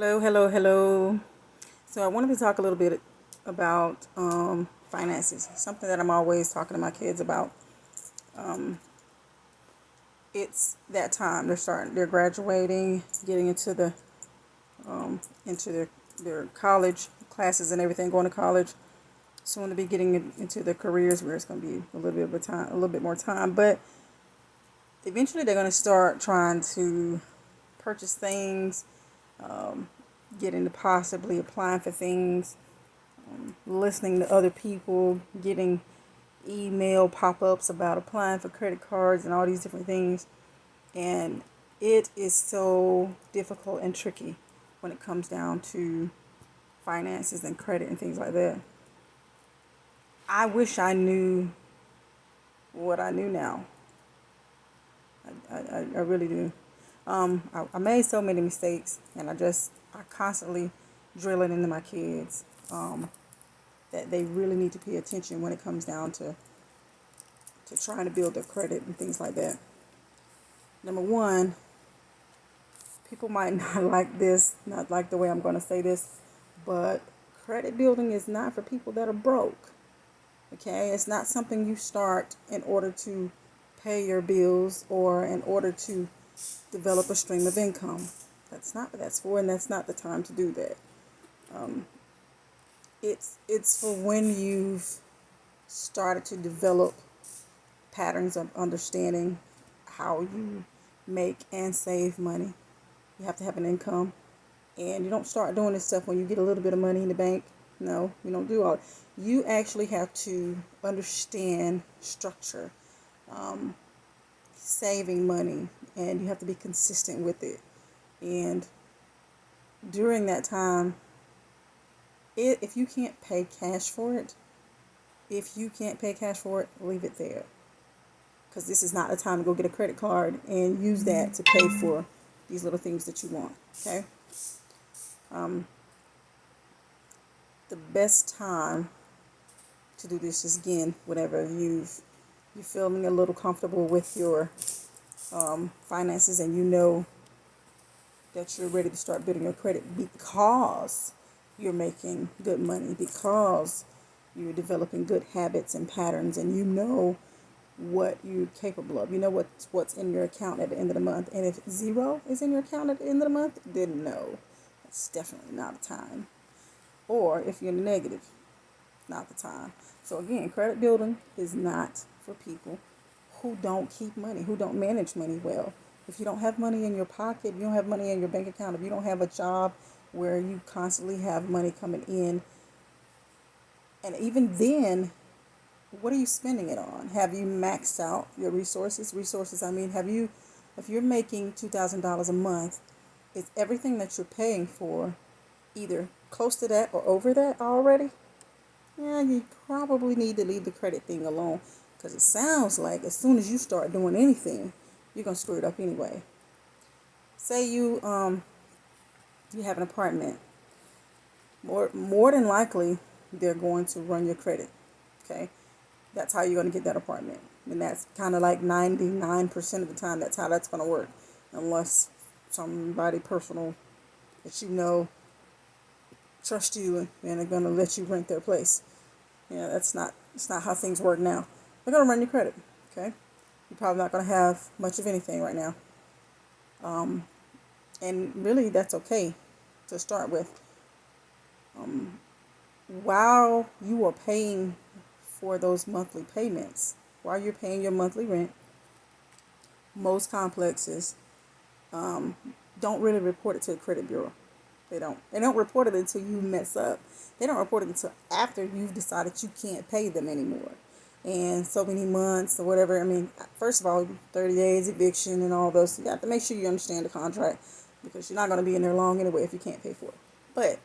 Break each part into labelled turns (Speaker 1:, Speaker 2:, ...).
Speaker 1: Hello, hello, hello. So I wanted to talk a little bit about finances, something that I'm always talking to my kids about. It's that time they're graduating, getting into their college classes and everything, going to college. Soon to be getting into their careers where it's going to be a little bit of a time, a little bit more time, but eventually they're going to start trying to purchase things, get into possibly applying for things, listening to other people, getting email pop-ups about applying for credit cards and all these different things. And it is so difficult and tricky when it comes down to finances and credit and things like that. I wish I knew what I knew now. I really do. I made so many mistakes, and I constantly drill it into my kids, that they really need to pay attention when it comes down to trying to build their credit and things like that. Number one, people might not like this, not like the way I'm going to say this, but credit building is not for people that are broke. Okay, it's not something you start in order to pay your bills or in order to develop a stream of income. That's not what that's for, and that's not the time to do that. It's for when you've started to develop patterns of understanding how you make and save money. You have to have an income. And you don't start doing this stuff when you get a little bit of money in the bank. No, you don't do all it. You actually have to understand structure, saving money, and you have to be consistent with it. And during that time, if you can't pay cash for it, leave it there. Because this is not the time to go get a credit card and use that to pay for these little things that you want. Okay? The best time to do this is, again, whenever you're feeling a little comfortable with your finances, and you know that you're ready to start building your credit because you're making good money, because you're developing good habits and patterns, and you know what you're capable of. You know what's in your account at the end of the month. And if zero is in your account at the end of the month, then no, that's definitely not the time. Or if you're negative, not the time. So again, credit building is not for people who don't keep money, who don't manage money well. If you don't have money in your pocket, you don't have money in your bank account, if you don't have a job where you constantly have money coming in, and even then, what are you spending it on? Have you maxed out your resources? I mean, if you're making $2,000 a month, is everything that you're paying for either close to that or over that already? Yeah, you probably need to leave the credit thing alone, because it sounds like as soon as you start doing anything, you're gonna screw it up anyway. Say you have an apartment. More than likely, they're going to run your credit. Okay, that's how you're gonna get that apartment, and that's kind of like 99% of the time. That's how that's gonna work, unless somebody personal that you know trust you and are gonna let you rent their place. Yeah, it's not how things work now. They're gonna run your credit. Okay, you're probably not gonna have much of anything right now, and really that's okay to start with. While you are paying for those monthly payments, while you're paying your monthly rent, most complexes don't really report it to the credit bureau. They don't report it until you mess up. They don't report it until after you've decided you can't pay them anymore, and so many months or whatever. I mean, first of all, 30 days eviction and all those. You got to make sure you understand the contract, because you're not going to be in there long anyway if you can't pay for it. But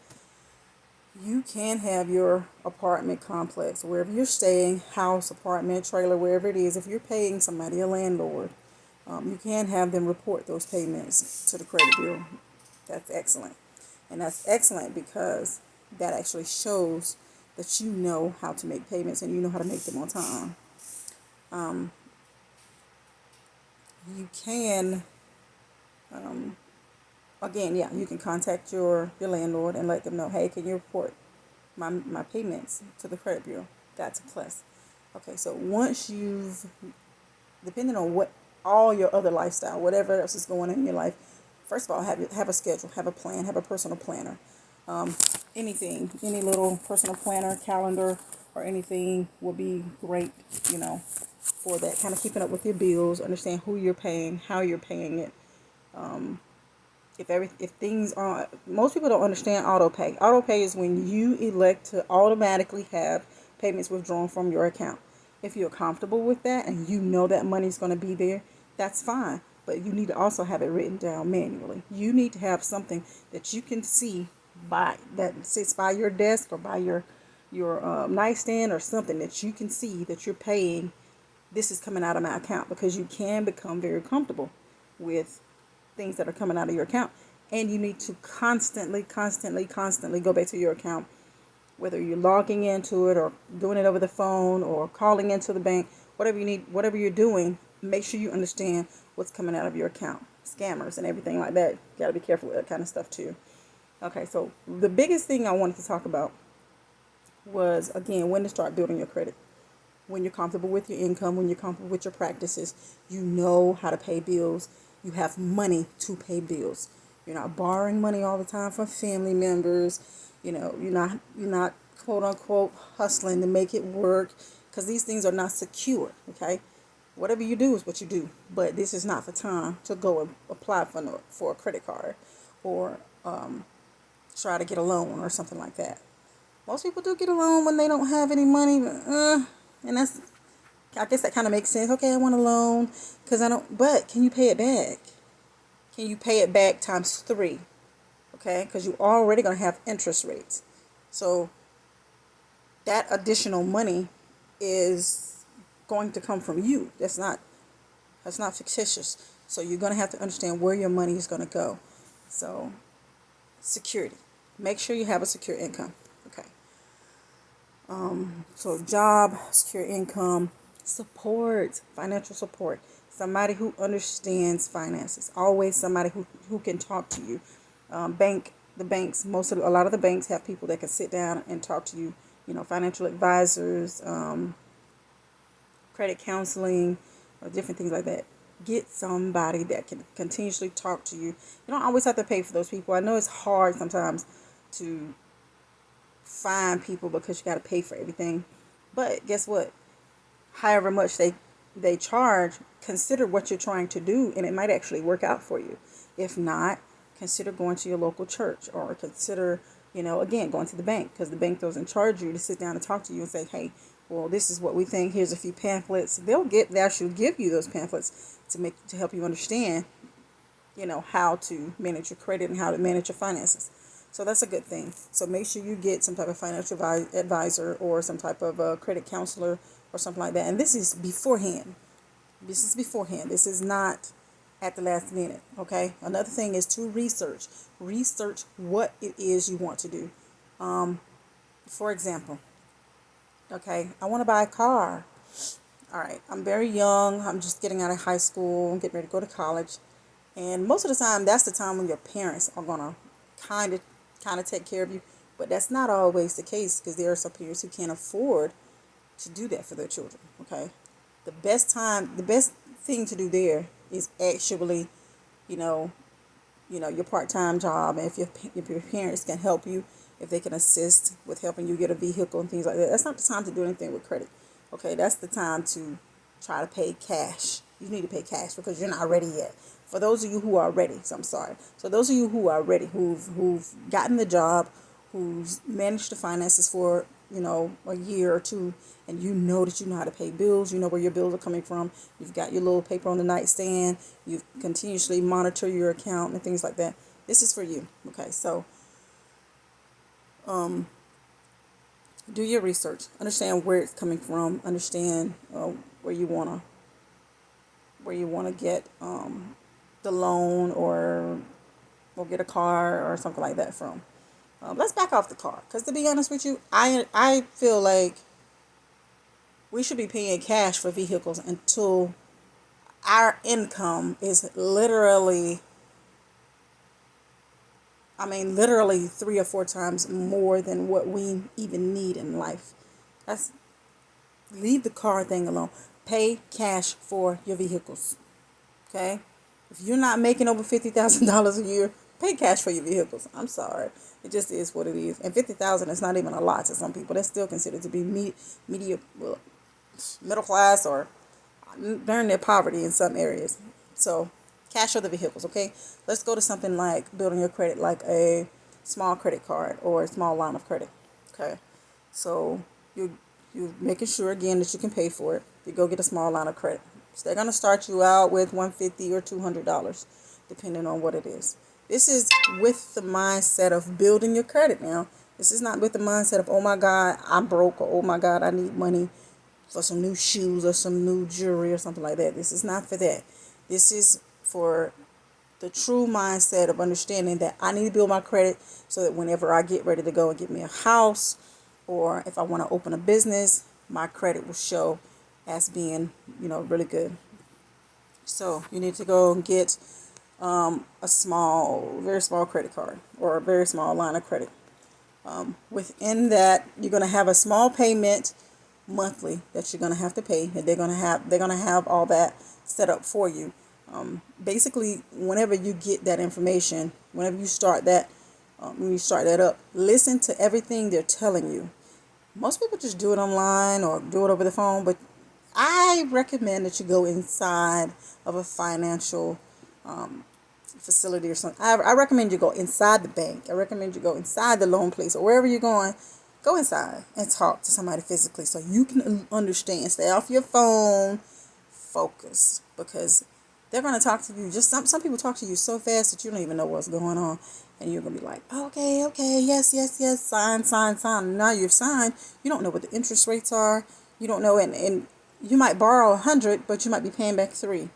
Speaker 1: you can have your apartment complex, wherever you're staying, house, apartment, trailer, wherever it is. If you're paying somebody, a landlord, you can have them report those payments to the credit bureau. That's excellent. And that's excellent because that actually shows that you know how to make payments and you know how to make them on time. You can again, yeah, you can contact your landlord and let them know, hey, can you report my payments to the credit bureau? That's a plus. Okay, so once you've, depending on what all your other lifestyle, whatever else is going on in your life, first of all, have a schedule, have a plan, have a personal planner. Anything, any little personal planner, calendar, or anything will be great, for that. Kind of keeping up with your bills, understand who you're paying, how you're paying it. If things are, most people don't understand auto pay. Auto pay is when you elect to automatically have payments withdrawn from your account. If you're comfortable with that and you know that money's going to be there, that's fine. But you need to also have it written down manually. You need to have something that you can see by that sits by your desk or by your nightstand, or something that you can see that you're paying. This is coming out of my account, because you can become very comfortable with things that are coming out of your account. And you need to constantly go back to your account, whether you're logging into it or doing it over the phone or calling into the bank, whatever you need, whatever you're doing, make sure you understand what's coming out of your account. Scammers and everything like that, you got to be careful with that kind of stuff too. Okay, so the biggest thing I wanted to talk about was, again, when to start building your credit. When you're comfortable with your income, when you're comfortable with your practices, you know how to pay bills. You have money to pay bills. You're not borrowing money all the time from family members. You're not quote unquote hustling to make it work, because these things are not secure. Okay, whatever you do is what you do, but this is not the time to go and apply for a credit card, or try to get a loan or something like that. Most people do get a loan when they don't have any money, and I guess that kind of makes sense. Okay, I want a loan because I don't, but can you pay it back? Can you pay it back times 3? Okay, because you're already going to have interest rates. So that additional money is going to come from you. That's not fictitious. So you're going to have to understand where your money is going to go. So security. Make sure you have a secure income. Okay. So job, secure income, support, financial support. Somebody who understands finances. Always somebody who can talk to you. The banks, a lot of the banks have people that can sit down and talk to you. Financial advisors, credit counseling, or different things like that. Get somebody that can continuously talk to you. You don't always have to pay for those people. I know it's hard sometimes to find people because you got to pay for everything. But guess what? However much they charge, consider what you're trying to do, and it might actually work out for you. If not, consider going to your local church, or consider, again, going to the bank, because the bank doesn't charge you to sit down and talk to you and say, hey, well, this is what we think. Here's a few pamphlets. They actually give you those pamphlets to help you understand, how to manage your credit and how to manage your finances. So that's a good thing. So make sure you get some type of financial advisor, or some type of credit counselor or something like that. And this is beforehand. This is not at the last minute. Okay. Another thing is to research. Research what it is you want to do. For example, okay, I want to buy a car. All right, I'm very young. I'm just getting out of high school. I'm getting ready to go to college. And most of the time, that's the time when your parents are going to kind of take care of you. But that's not always the case, because there are some parents who can't afford to do that for their children. Okay. The best thing to do there is actually, you know, your part-time job. And if your parents can help you, if they can assist with helping you get a vehicle and things like that, that's not the time to do anything with credit. Okay. That's the time to try to pay cash. You need to pay cash because you're not ready yet. For those of you who are ready, so I'm sorry. So those of you who are ready, who've gotten the job, who's managed the finances for, a year or two, and that you know how to pay bills, you know where your bills are coming from, you've got your little paper on the nightstand, you continuously monitor your account and things like that. This is for you. Okay, so do your research, understand where it's coming from, understand where you wanna get the loan, or get a car or something like that from. Let's back off the car, because to be honest with you, I feel like we should be paying cash for vehicles until our income is literally I mean, literally 3 or 4 times more than what we even need in life. That's Leave the car thing alone. Pay cash for your vehicles. Okay? If you're not making over $50,000 a year, pay cash for your vehicles. I'm sorry. It just is what it is. And 50,000 is not even a lot to some people. That's still considered to be well, middle class, or they're near poverty in some areas. So, cash for the vehicles, okay? Let's go to something like building your credit, like a small credit card or a small line of credit. Okay. So, you're making sure again that you can pay for it. You go get a small line of credit. So they're gonna start you out with $150 or $200, depending on what it is. This is with the mindset of building your credit now. This is not with the mindset of, oh my God, I'm broke, or oh my God, I need money for some new shoes or some new jewelry or something like that. This is not for that. This is for the true mindset of understanding that I need to build my credit so that whenever I get ready to go and get me a house, or if I want to open a business, my credit will show as being, really good. So you need to go and get a very small credit card or a very small line of credit. Within that, you're going to have a small payment monthly that you're going to have to pay, and they're going to have all that set up for you. Basically, whenever you get that information, whenever you start that, when you start that up, listen to everything they're telling you. Most people just do it online or do it over the phone, but I recommend that you go inside of a financial facility or something. I recommend you go inside the bank. I recommend you go inside the loan place, or wherever you're going. Go inside and talk to somebody physically so you can understand. Stay off your phone. Focus, because they're going to talk to you. Just some people talk to you so fast that you don't even know what's going on, and you're going to be like, okay, yes, yes, yes, sign, sign, sign. Now you've signed. You don't know what the interest rates are. You don't know, and you might borrow 100, but you might be paying back 3.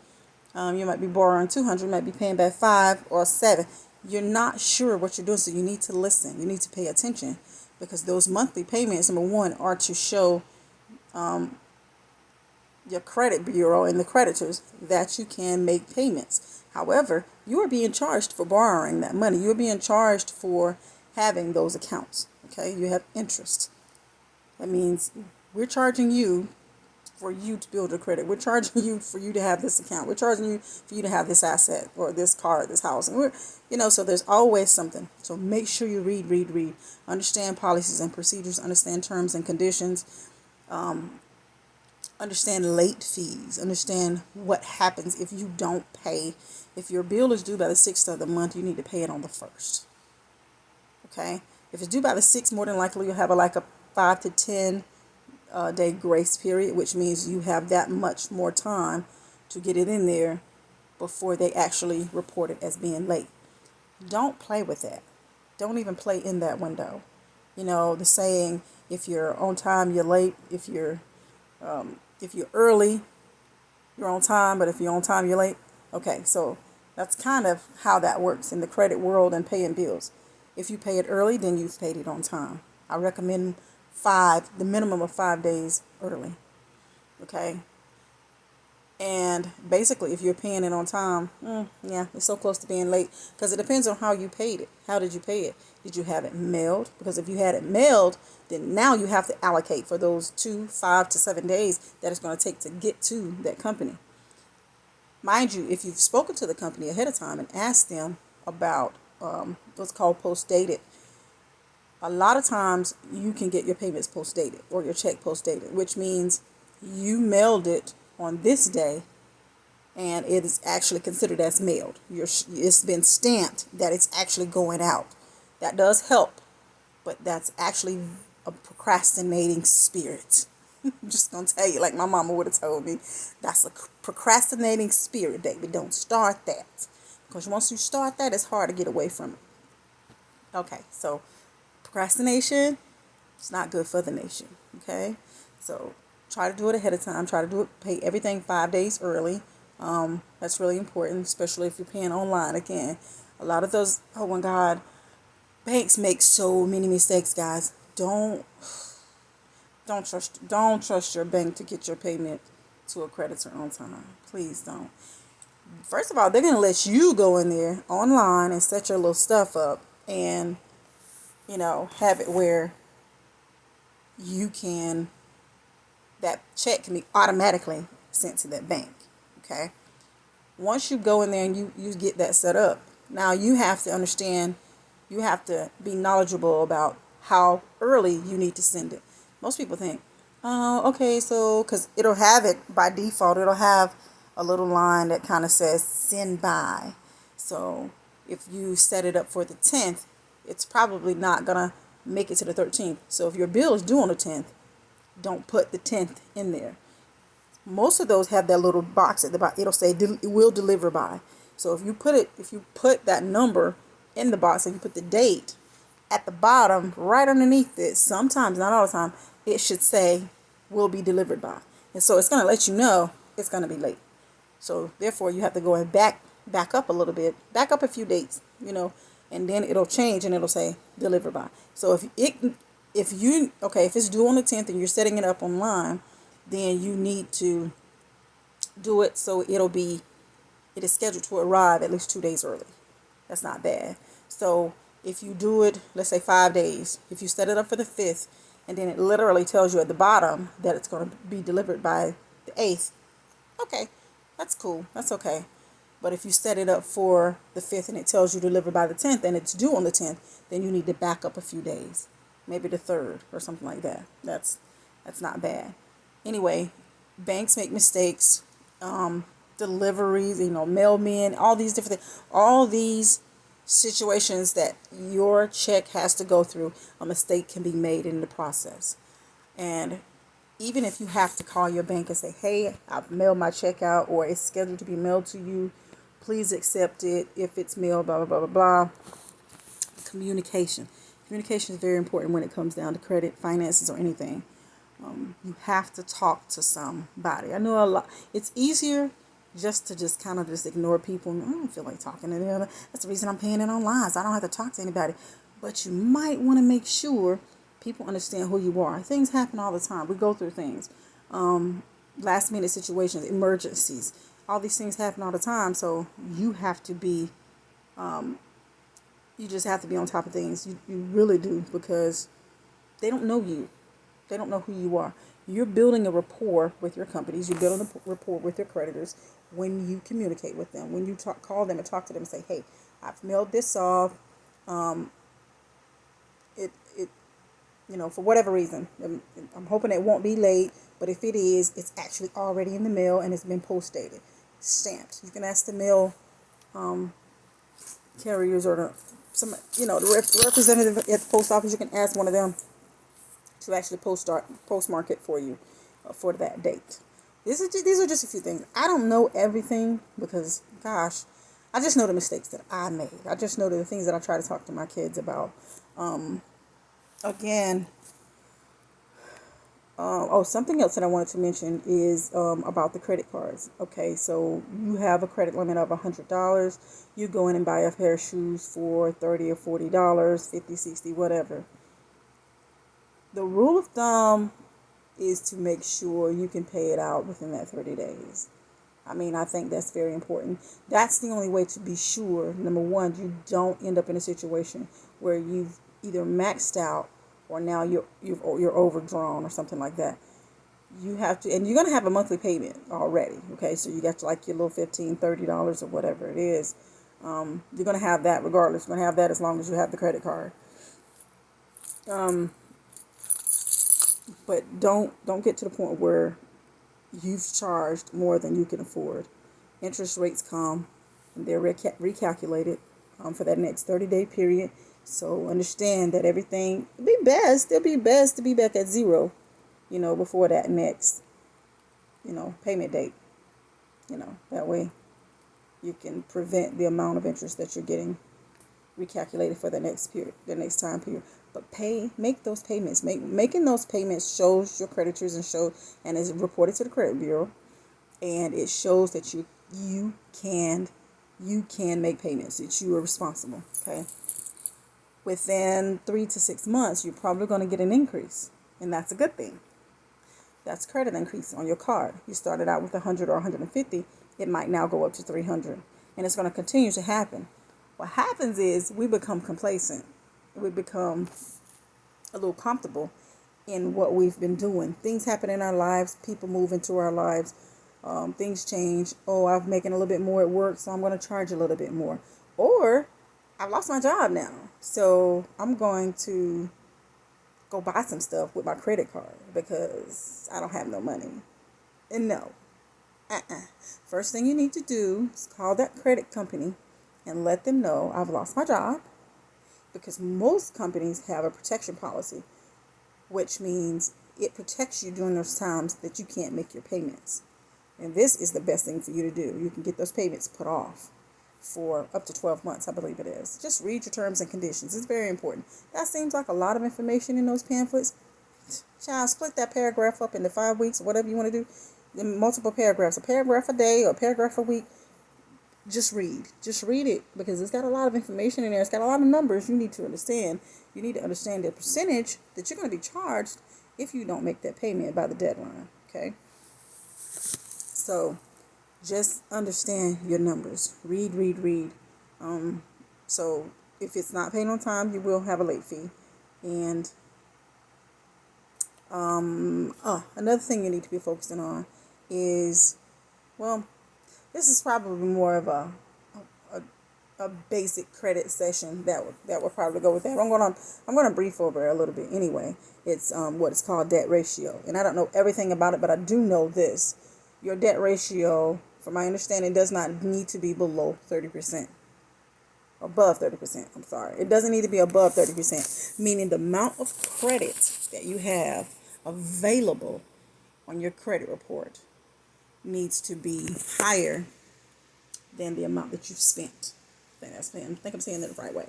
Speaker 1: You might be borrowing 200, you might be paying back 5 or 7. You're not sure what you're doing, so you need to listen. You need to pay attention, because those monthly payments, number one, are to show your credit bureau and the creditors that you can make payments. However, you are being charged for borrowing that money. You're being charged for having those accounts. Okay, you have interest. That means we're charging you for you to build your credit. We're charging you for you to have this account. We're charging you for you to have this asset or this car, this house. And so there's always something. So make sure you read. Understand policies and procedures. Understand terms and conditions. Understand late fees. Understand what happens if you don't pay. If your bill is due by the 6th of the month, you need to pay it on the 1st. Okay? If it's due by the 6th, more than likely you'll have a 5 to 10 day grace period, which means you have that much more time to get it in there before they actually report it as being late. Don't play with that. Don't even play in that window. The saying, if you're on time, you're late. If you're early, you're on time, but if you're on time, you're late. Okay, so that's kind of how that works in the credit world and paying bills. If you pay it early, then you've paid it on time. I recommend the minimum of 5 days early. Okay. And basically, if you're paying it on time, it's so close to being late, because it depends on how you paid it. How did you pay it? Did you have it mailed? Because if you had it mailed, then now you have to allocate for those 5 to 7 days that it's going to take to get to that company. Mind you, if you've spoken to the company ahead of time and asked them about what's called post-dated, a lot of times you can get your payments post-dated or your check post-dated, which means you mailed it on this day and it is actually considered as mailed. It's been stamped that it's actually going out. That does help, but that's actually a procrastinating spirit. I'm just going to tell you, like my mama would have told me, that's a procrastinating spirit, David. Don't start that, because once you start that, it's hard to get away from it. Okay, so procrastination, it's not good for the nation. Okay, so try to do it ahead of time. Try to pay everything 5 days early. That's really important, especially if you're paying online. Again, a lot of those, oh my God, banks make so many mistakes, guys. Don't trust your bank to get your payment to a creditor on time. Please don't. First of all, they're going to let you go in there online and set your little stuff up and, have it where you can, that check can be automatically sent to that bank. Okay. Once you go in there and you get that set up, now you have to understand, you have to be knowledgeable about how early you need to send it. Most people think, oh, okay, so, because it'll have it by default, it'll have a little line that kind of says send by. So if you set it up for the 10th, it's probably not going to make it to the 13th. So if your bill is due on the 10th, don't put the 10th in there. Most of those have that little box at the bottom. It'll say it will deliver by. So if you put that number in the box and you put the date at the bottom, right underneath it, sometimes, not all the time, it should say will be delivered by. And so it's going to let you know it's going to be late. So therefore you have to go and back up a little bit, back up a few dates, and then it'll change and it'll say deliver by. So if it's due on the 10th and you're setting it up online, then you need to do it so it is scheduled to arrive at least 2 days early. That's not bad. So if you do it, let's say 5 days, if you set it up for the 5th, and then it literally tells you at the bottom that it's going to be delivered by the 8th, okay, that's cool. That's okay. But if you set it up for the 5th and it tells you deliver by the 10th and it's due on the 10th, then you need to back up a few days, maybe the 3rd or something like that. That's not bad. Anyway, banks make mistakes, deliveries, mailmen, all these different things, all these situations that your check has to go through, a mistake can be made in the process. And even if you have to call your bank and say, hey, I've mailed my check out, or it's scheduled to be mailed to you, please accept it if it's mailed, blah, blah, blah, blah, blah. Communication is very important when it comes down to credit, finances, or anything. You have to talk to somebody. I know a lot. It's easier just to kind of just ignore people. I don't feel like talking to them. That's the reason I'm paying it online, so I don't have to talk to anybody. But you might want to make sure people understand who you are. Things happen all the time. We go through things. Last minute situations, emergencies. All these things happen all the time. So you have to be, you just have to be on top of things. You really do, because they don't know you. They don't know who you are. You're building a rapport with your companies. You're building a rapport with your creditors when you communicate with them. When you call them and talk to them and say, hey, I've mailed this off. For whatever reason, I'm hoping it won't be late. But if it is, it's actually already in the mail and it's been post-dated, stamped. You can ask the mail carriers or the representative at the post office. You can ask one of them to actually postmark it for you for that date. These are just a few things. I don't know everything because, gosh, I just know the mistakes that I made. I just know the things that I try to talk to my kids about. Something else that I wanted to mention is about the credit cards. Okay, so you have a credit limit of $100. You go in and buy a pair of shoes for $30 or $40, $50, $60, whatever. The rule of thumb is to make sure you can pay it out within that 30 days. I think that's very important. That's the only way to be sure, number one, you don't end up in a situation where you've either maxed out or now you're overdrawn or something like that. You have to, and you're going to have a monthly payment already. Okay, so you got like your little $15, $30 or whatever it is. You're going to have that regardless. You're going to have that as long as you have the credit card. But don't get to the point where you've charged more than you can afford. Interest rates come and they're recalculated for that next 30-day period. So understand that it'll be best to be back at zero, before that next, payment date. That way you can prevent the amount of interest that you're getting recalculated for the next time period. But make those payments. Making those payments shows your creditors and is reported to the credit bureau, and it shows that you can make payments, that you are responsible. Okay. Within 3 to 6 months, you're probably going to get an increase, and that's a good thing. That's credit increase on your card. You started out with 100 or 150, it might now go up to 300, and it's going to continue to happen. What happens is we become complacent. We become a little comfortable in what we've been doing. Things happen in our lives. People move into our lives. Things change. Oh, I'm making a little bit more at work, so I'm going to charge a little bit more. Or I've lost my job now, so I'm going to go buy some stuff with my credit card because I don't have no money. And no. First thing you need to do is call that credit company and let them know I've lost my job, because most companies have a protection policy, which means it protects you during those times that you can't make your payments. And this is the best thing for you to do. You can get those payments put off for up to 12 months, I believe it is. Just read your terms and conditions. It's very important. That seems like a lot of information in those pamphlets. Child, split that paragraph up into 5 weeks, whatever you want to do. Multiple paragraphs, a paragraph a day or a paragraph a week. Just read it, because it's got a lot of information in there. It's got a lot of numbers you need to understand. You need to understand the percentage that you're going to be charged if you don't make that payment by the deadline. Okay, so just understand your numbers. Read. So if it's not paid on time, you will have a late fee. And another thing you need to be focusing on is, well, this is probably more of a basic credit session that would probably go with that. I'm gonna brief over it a little bit anyway. It's what is called debt ratio, and I don't know everything about it, but I do know this: your debt ratio, from my understanding, does not need to be below 30%. Above 30%. I'm sorry, it doesn't need to be above 30%. Meaning the amount of credit that you have available on your credit report needs to be higher than the amount that you've spent. I think I'm saying that the right way.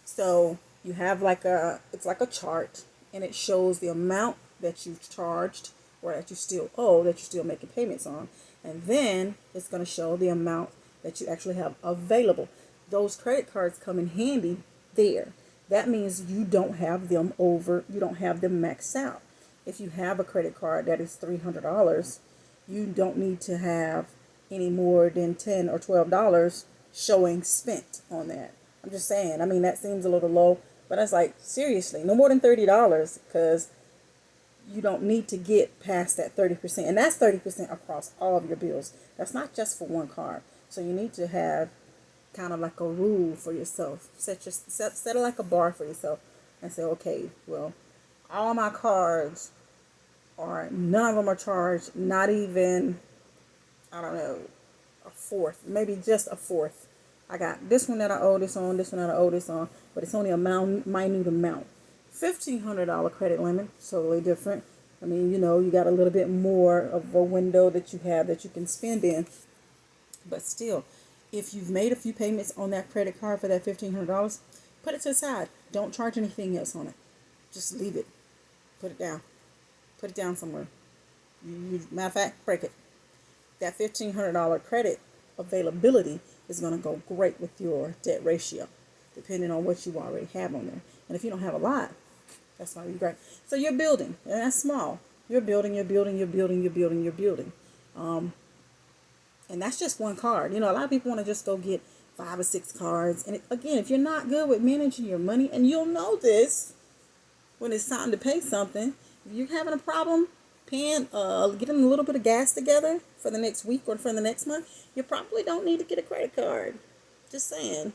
Speaker 1: So you have it's like a chart, and it shows the amount that you've charged or that you still owe, that you're still making payments on. And then it's going to show the amount that you actually have available. Those credit cards come in handy there. That means you don't have them maxed out. If you have a credit card that is $300, you don't need to have any more than $10 or $12 showing spent on that. I'm just saying. I mean, that seems a little low, but it's like, seriously, no more than $30, because you don't need to get past that 30%. And that's 30% across all of your bills. That's not just for one card. So you need to have kind of like a rule for yourself. Set it like a bar for yourself and say, okay, well, all my cards none of them are charged, not even, I don't know, a fourth, maybe just a fourth. I got this one that I owe this on, this one that I owe this on, but it's only a minute amount. $1,500 credit limit, totally different. I mean, you got a little bit more of a window that you have that you can spend in. But still, if you've made a few payments on that credit card for that $1,500, put it to the side. Don't charge anything else on it. Just leave it. Put it down. Put it down somewhere. Matter of fact, break it. That $1,500 credit availability is going to go great with your debt ratio, depending on what you already have on there. And if you don't have a lot, that's not really great. So you're building, and that's small. You're building. And that's just one card. A lot of people want to just go get 5 or 6 cards. And again, if you're not good with managing your money, and you'll know this when it's time to pay something, if you're having a problem paying, getting a little bit of gas together for the next week or for the next month, you probably don't need to get a credit card. Just saying.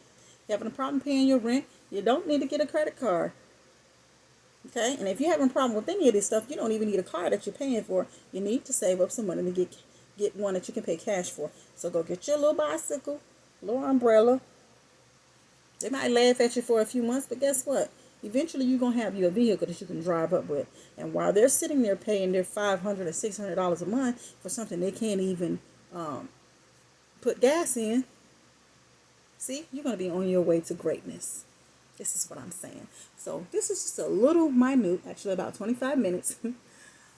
Speaker 1: You're having a problem paying your rent, you don't need to get a credit card. Okay? And if you're having a problem with any of this stuff, you don't even need a card that you're paying for. You need to save up some money to get one that you can pay cash for. So go get your little bicycle, little umbrella. They might laugh at you for a few months, but guess what? Eventually, you're going to have you a vehicle that you can drive up with. And while they're sitting there paying their $500 or $600 a month for something they can't even put gas in, see, you're going to be on your way to greatness. This is what I'm saying. So this is just a little minute, actually about 25 minutes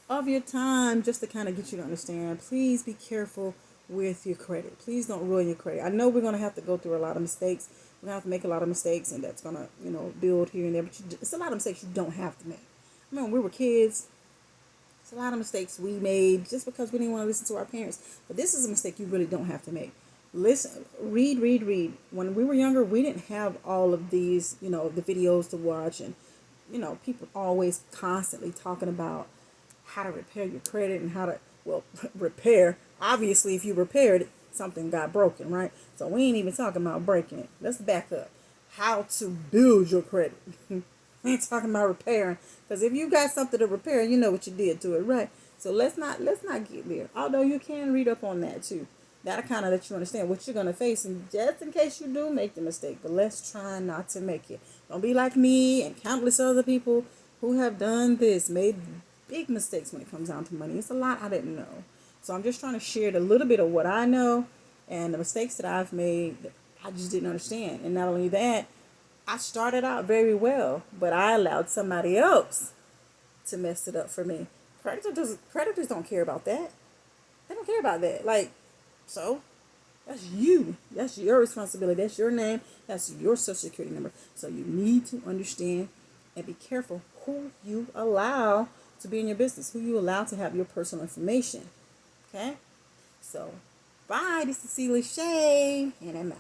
Speaker 1: of your time, just to kind of get you to understand. Please be careful with your credit. Please don't ruin your credit. I know we're going to have to go through a lot of mistakes. We're going to have to make a lot of mistakes, and that's going to, build here and there. But it's a lot of mistakes you don't have to make. I mean, when we were kids, it's a lot of mistakes we made just because we didn't want to listen to our parents. But this is a mistake you really don't have to make. Listen, read. When we were younger, we didn't have all of these, the videos to watch, and people always constantly talking about how to repair your credit and how to, well, repair. Obviously, if you repaired it, something got broken, right? So we ain't even talking about breaking it. Let's back up. How to build your credit. We ain't talking about repairing, because if you got something to repair, you know what you did to it, right? So let's not get there. Although you can read up on that too. That'll kind of let you understand what you're gonna face, and just in case you do make the mistake. But let's try not to make it. Don't be like me and countless other people who have done this, made big mistakes when it comes down to money. It's a lot I didn't know. So I'm just trying to share a little bit of what I know and the mistakes that I've made that I just didn't understand. And not only that, I started out very well, but I allowed somebody else to mess it up for me. Creditors don't care about that. They don't care about that. Like, so that's you. That's your responsibility. That's your name. That's your social security number. So you need to understand and be careful who you allow to be in your business, who you allow to have your personal information. Okay? So, bye. This is Celia Shay, and I'm out.